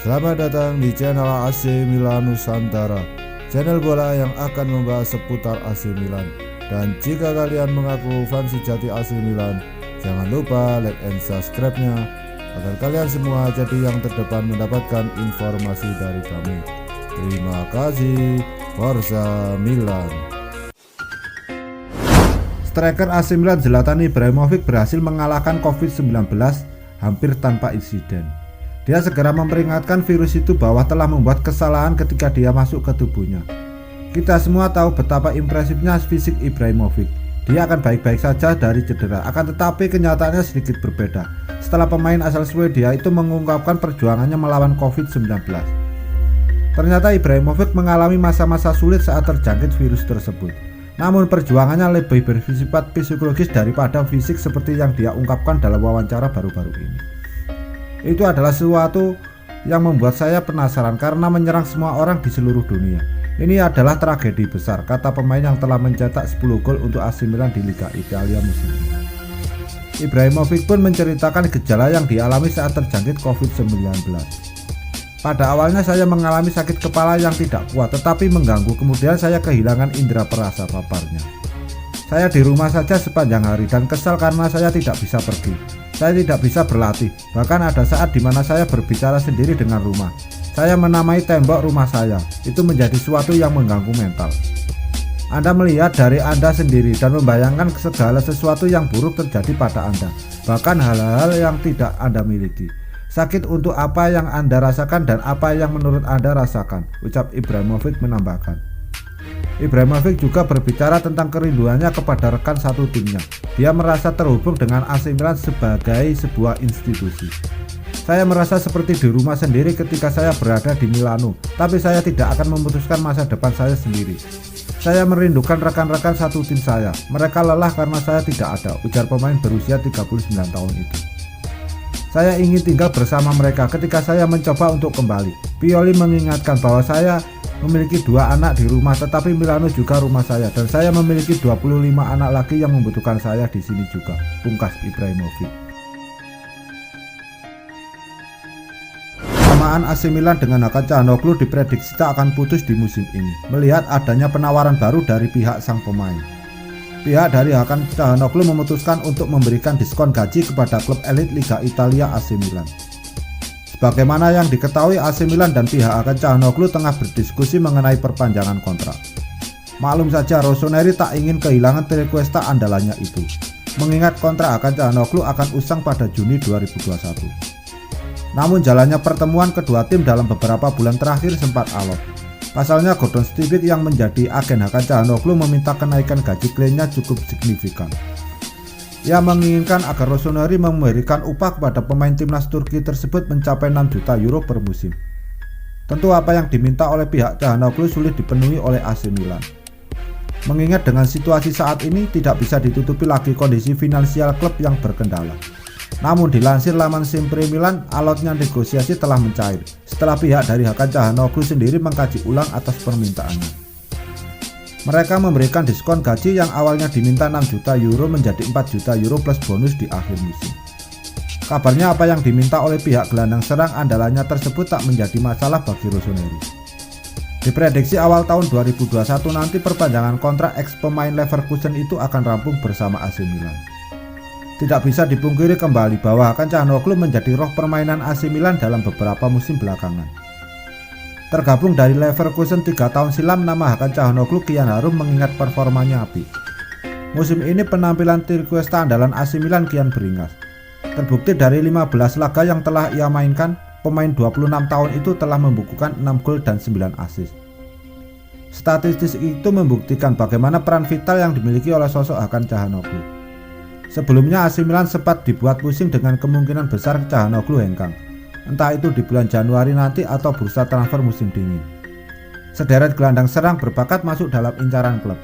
Selamat datang di channel AC Milan Nusantara, channel bola yang akan membahas seputar AC Milan. Dan jika kalian mengaku fans sejati AC Milan, jangan lupa like and subscribe-nya agar kalian semua jadi yang terdepan mendapatkan informasi dari kami. Terima kasih. Forza Milan. Striker AC Milan Zlatan Ibrahimovic berhasil mengalahkan COVID-19 hampir tanpa insiden. Dia segera memperingatkan virus itu bahwa telah membuat kesalahan ketika dia masuk ke tubuhnya. Kita semua tahu betapa impresifnya fisik Ibrahimovic. Dia akan baik-baik saja dari cedera, akan tetapi kenyataannya sedikit berbeda setelah pemain asal Swedia itu mengungkapkan perjuangannya melawan COVID-19. Ternyata Ibrahimovic mengalami masa-masa sulit saat terjangkit virus tersebut. Namun perjuangannya lebih bersifat psikologis daripada fisik seperti yang dia ungkapkan dalam wawancara baru-baru ini. Itu adalah sesuatu yang membuat saya penasaran karena menyerang semua orang di seluruh dunia. Ini adalah tragedi besar, kata pemain yang telah mencetak 10 gol untuk AC Milan di Liga Italia musim ini. Ibrahimovic pun menceritakan gejala yang dialami saat terjangkit COVID-19. Pada awalnya saya mengalami sakit kepala yang tidak kuat tetapi mengganggu, kemudian saya kehilangan indera perasa, paparnya. Saya di rumah saja sepanjang hari dan kesal karena saya tidak bisa pergi. Saya tidak bisa berlatih, bahkan ada saat di mana saya berbicara sendiri dengan rumah. Saya menamai tembok rumah saya, itu menjadi sesuatu yang mengganggu mental. Anda melihat dari Anda sendiri dan membayangkan segala sesuatu yang buruk terjadi pada Anda, bahkan hal-hal yang tidak Anda miliki. Sakit untuk apa yang Anda rasakan dan apa yang menurut Anda rasakan, ucap Ibrahimovic menambahkan. Ibrahimovic juga berbicara tentang kerinduannya kepada rekan satu timnya. Dia merasa terhubung dengan AC Milan sebagai sebuah institusi. Saya merasa seperti di rumah sendiri ketika saya berada di Milano, tapi saya tidak akan memutuskan masa depan saya sendiri. Saya merindukan rekan-rekan satu tim saya. Mereka lelah karena saya tidak ada, ujar pemain berusia 39 tahun itu. Saya ingin tinggal bersama mereka ketika saya mencoba untuk kembali. Pioli mengingatkan bahwa saya memiliki 2 anak di rumah, tetapi Milano juga rumah saya dan saya memiliki 25 anak lagi yang membutuhkan saya di sini juga, pungkas Ibrahimovic. Samaan AC Milan dengan Hakan Çalhanoğlu diprediksi tak akan putus di musim ini, melihat adanya penawaran baru dari pihak sang pemain. Pihak dari Hakan Çalhanoğlu memutuskan untuk memberikan diskon gaji kepada klub elit Liga Italia AC Milan. Bagaimana yang diketahui, AC Milan dan pihak Hakan Çalhanoğlu tengah berdiskusi mengenai perpanjangan kontrak. Maklum saja Rossoneri tak ingin kehilangan Triquesta andalannya itu, mengingat kontrak Hakan Çalhanoğlu akan usang pada Juni 2021. Namun jalannya pertemuan kedua tim dalam beberapa bulan terakhir sempat alot. Pasalnya Gordon Stivic yang menjadi agen Hakan Çalhanoğlu meminta kenaikan gaji kliennya cukup signifikan. Ia menginginkan agar Rossoneri memberikan upah kepada pemain timnas Turki tersebut mencapai 6 juta euro per musim. Tentu apa yang diminta oleh pihak Çalhanoğlu sulit dipenuhi oleh AC Milan. Mengingat dengan situasi saat ini tidak bisa ditutupi lagi kondisi finansial klub yang berkendala. Namun dilansir laman Sempre Milan, alotnya negosiasi telah mencair setelah pihak dari Hakan Çalhanoğlu sendiri mengkaji ulang atas permintaannya. Mereka memberikan diskon gaji yang awalnya diminta 6 juta euro menjadi 4 juta euro plus bonus di akhir musim. Kabarnya apa yang diminta oleh pihak gelandang serang andalannya tersebut tak menjadi masalah bagi Rossoneri. Diprediksi awal tahun 2021 nanti perpanjangan kontrak ex pemain Leverkusen itu akan rampung bersama AC Milan. Tidak bisa dipungkiri kembali bahwa Hakan Çalhanoğlu menjadi roh permainan AC Milan dalam beberapa musim belakangan. Tergabung dari Leverkusen 3 tahun silam, nama Hakan Çalhanoğlu kian harum mengingat performanya api. Musim ini penampilan Triquesta andalan AC Milan kian beringas. Terbukti dari 15 laga yang telah ia mainkan, pemain 26 tahun itu telah membukukan 6 gol dan 9 assist. Statistik itu membuktikan bagaimana peran vital yang dimiliki oleh sosok Hakan Çalhanoğlu. Sebelumnya AC Milan sempat dibuat pusing dengan kemungkinan besar Çalhanoğlu hengkang, entah itu di bulan Januari nanti atau bursa transfer musim dingin. Sederet gelandang serang berbakat masuk dalam incaran klub.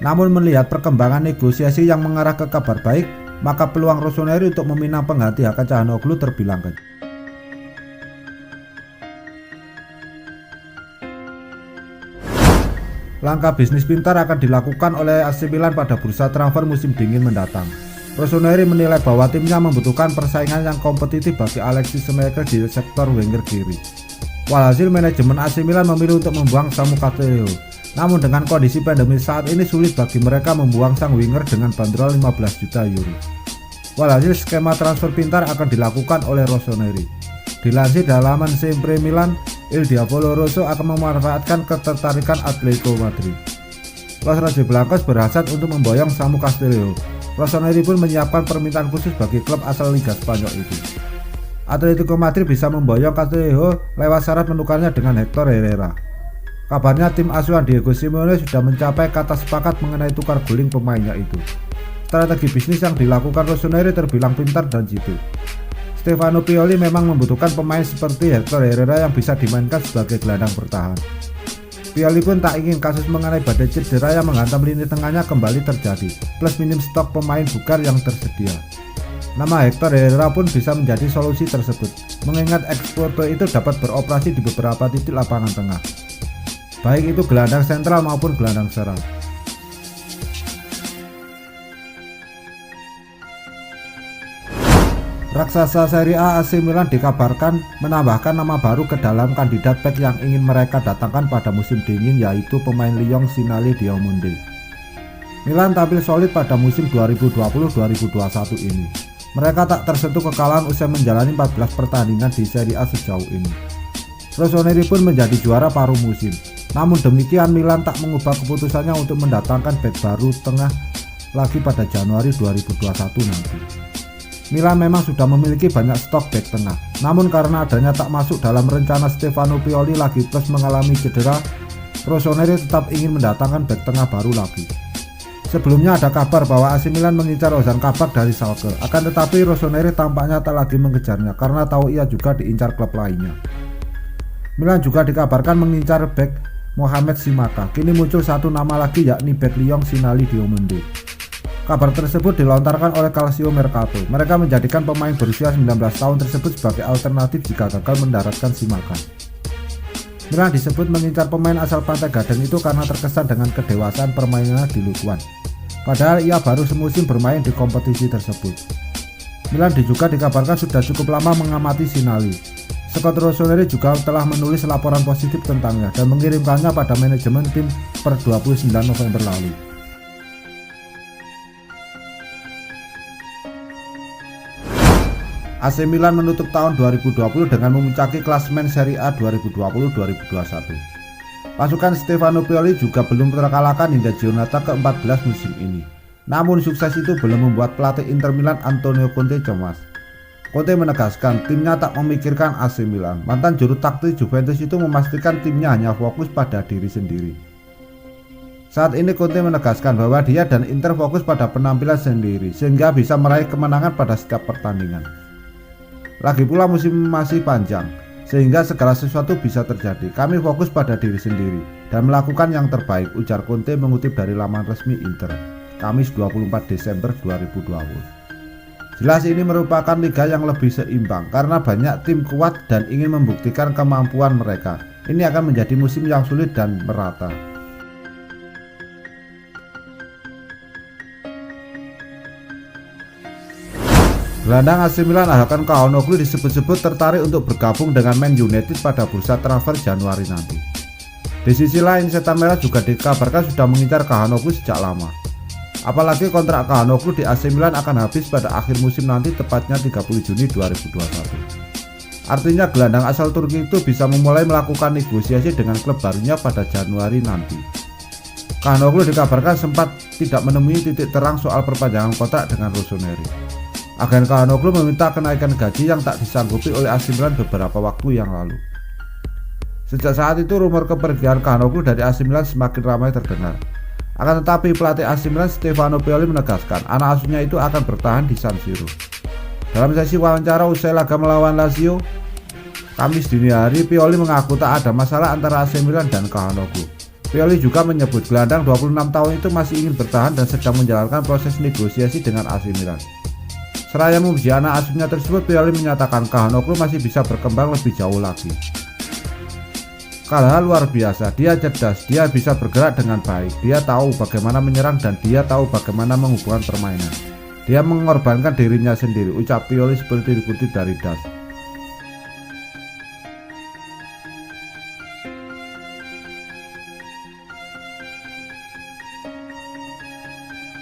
Namun melihat perkembangan negosiasi yang mengarah ke kabar baik, maka peluang Rossoneri untuk meminang pengganti Hakan Çalhanoğlu terbilang kecil. Langkah bisnis pintar akan dilakukan oleh AC Milan pada bursa transfer musim dingin mendatang. Rossoneri menilai bahwa timnya membutuhkan persaingan yang kompetitif bagi Alexis Schumacher di sektor winger kiri. Walhasil manajemen AC Milan memilih untuk membuang Samu Castello. Namun dengan kondisi pandemi saat ini sulit bagi mereka membuang sang winger dengan bandrol 15 juta euro. Walhasil skema transfer pintar akan dilakukan oleh Rossoneri. Dilansir dari laman Sempre Milan, Il Diavolo Rosso akan memanfaatkan ketertarikan Atletico Madrid. Los Rojiblancos berhasrat untuk memboyong Samu Castello. Rossoneri pun menyiapkan permintaan khusus bagi klub asal Liga Spanyol itu. Atletico Madrid bisa memboyong Castello lewat syarat menukarnya dengan Hector Herrera. Kabarnya tim asuhan Diego Simeone sudah mencapai kata sepakat mengenai tukar guling pemainnya itu. Strategi bisnis yang dilakukan Rossoneri terbilang pintar dan jitu. Stefano Pioli memang membutuhkan pemain seperti Hector Herrera yang bisa dimainkan sebagai gelandang bertahan. Pioli pun tak ingin kasus mengenai badai cedera yang menghantam lini tengahnya kembali terjadi, plus minim stok pemain bugar yang tersedia. Nama Hector Herrera pun bisa menjadi solusi tersebut, mengingat ex-Porto itu dapat beroperasi di beberapa titik lapangan tengah, baik itu gelandang sentral maupun gelandang serang. Raksasa Serie A AC Milan dikabarkan menambahkan nama baru ke dalam kandidat bek yang ingin mereka datangkan pada musim dingin, yaitu pemain Lyon Sinali Diamonde. Milan tampil solid pada musim 2020-2021 ini. Mereka tak tersentuh kekalahan usai menjalani 14 pertandingan di Serie A sejauh ini. Rossoneri pun menjadi juara paruh musim. Namun demikian Milan tak mengubah keputusannya untuk mendatangkan bek baru tengah lagi pada Januari 2021 nanti. Milan memang sudah memiliki banyak stok bek tengah, namun karena adanya tak masuk dalam rencana Stefano Pioli lagi plus mengalami cedera, Rossoneri tetap ingin mendatangkan bek tengah baru lagi. Sebelumnya ada kabar bahwa AC Milan mengincar Ozan Kabak dari Schalke, akan tetapi Rossoneri tampaknya tak lagi mengejarnya karena tahu ia juga diincar klub lainnya. Milan juga dikabarkan mengincar bek Mohamed Simaka. Kini muncul satu nama lagi, yakni bek Lyon Sinali Diamonde. Kabar tersebut dilontarkan oleh Calcio Mercato. Mereka menjadikan pemain berusia 19 tahun tersebut sebagai alternatif jika gagal mendaratkan Simaka. Milan disebut mengincar pemain asal Pantai Gading itu karena terkesan dengan kedewasaan permainannya di Ligue 1. Padahal ia baru semusim bermain di kompetisi tersebut. Milan juga dikabarkan sudah cukup lama mengamati Sinali. Scott Rossoneri juga telah menulis laporan positif tentangnya dan mengirimkannya pada manajemen tim per 29 November lalu. AC Milan menutup tahun 2020 dengan memuncaki klasemen Serie A 2020-2021. Pasukan Stefano Pioli juga belum terkalahkan hingga Giornata ke-14 musim ini. Namun sukses itu belum membuat pelatih Inter Milan Antonio Conte cemas. Conte menegaskan timnya tak memikirkan AC Milan. Mantan juru taktik Juventus itu memastikan timnya hanya fokus pada diri sendiri. Saat ini Conte menegaskan bahwa dia dan Inter fokus pada penampilan sendiri sehingga bisa meraih kemenangan pada setiap pertandingan. Lagi pula musim masih panjang, sehingga segala sesuatu bisa terjadi. Kami fokus pada diri sendiri dan melakukan yang terbaik, ujar Conte mengutip dari laman resmi Inter, Kamis 24 Desember 2020. Jelas ini merupakan liga yang lebih seimbang karena banyak tim kuat dan ingin membuktikan kemampuan mereka. Ini akan menjadi musim yang sulit dan merata. Gelandang AC Milan Hakan Çalhanoğlu disebut-sebut tertarik untuk bergabung dengan Man United pada bursa transfer Januari nanti. Di sisi lain, Setan Merah juga dikabarkan sudah mengincar Çalhanoğlu sejak lama. Apalagi kontrak Çalhanoğlu di AC Milan akan habis pada akhir musim nanti, tepatnya 30 Juni 2021. Artinya gelandang asal Turki itu bisa memulai melakukan negosiasi dengan klub barunya pada Januari nanti. Çalhanoğlu dikabarkan sempat tidak menemui titik terang soal perpanjangan kontrak dengan Rossoneri. Agen Çalhanoğlu meminta kenaikan gaji yang tak disanggupi oleh AC Milan beberapa waktu yang lalu. Sejak saat itu rumor kepergian Çalhanoğlu dari AC Milan semakin ramai terdengar. Akan tetapi pelatih AC Milan Stefano Pioli menegaskan anak asuhnya itu akan bertahan di San Siro. Dalam sesi wawancara usai laga melawan Lazio Kamis dini hari, Pioli mengaku tak ada masalah antara AC Milan dan Çalhanoğlu. Pioli juga menyebut gelandang 26 tahun itu masih ingin bertahan dan sedang menjalankan proses negosiasi dengan AC Milan. Seraya memuji anak asuhnya tersebut, Pioli menyatakan Çalhanoğlu masih bisa berkembang lebih jauh lagi. Çalha luar biasa, dia cerdas, dia bisa bergerak dengan baik, dia tahu bagaimana menyerang dan dia tahu bagaimana menghubungkan permainan. Dia mengorbankan dirinya sendiri, ucap Pioli seperti dikutip dari Das.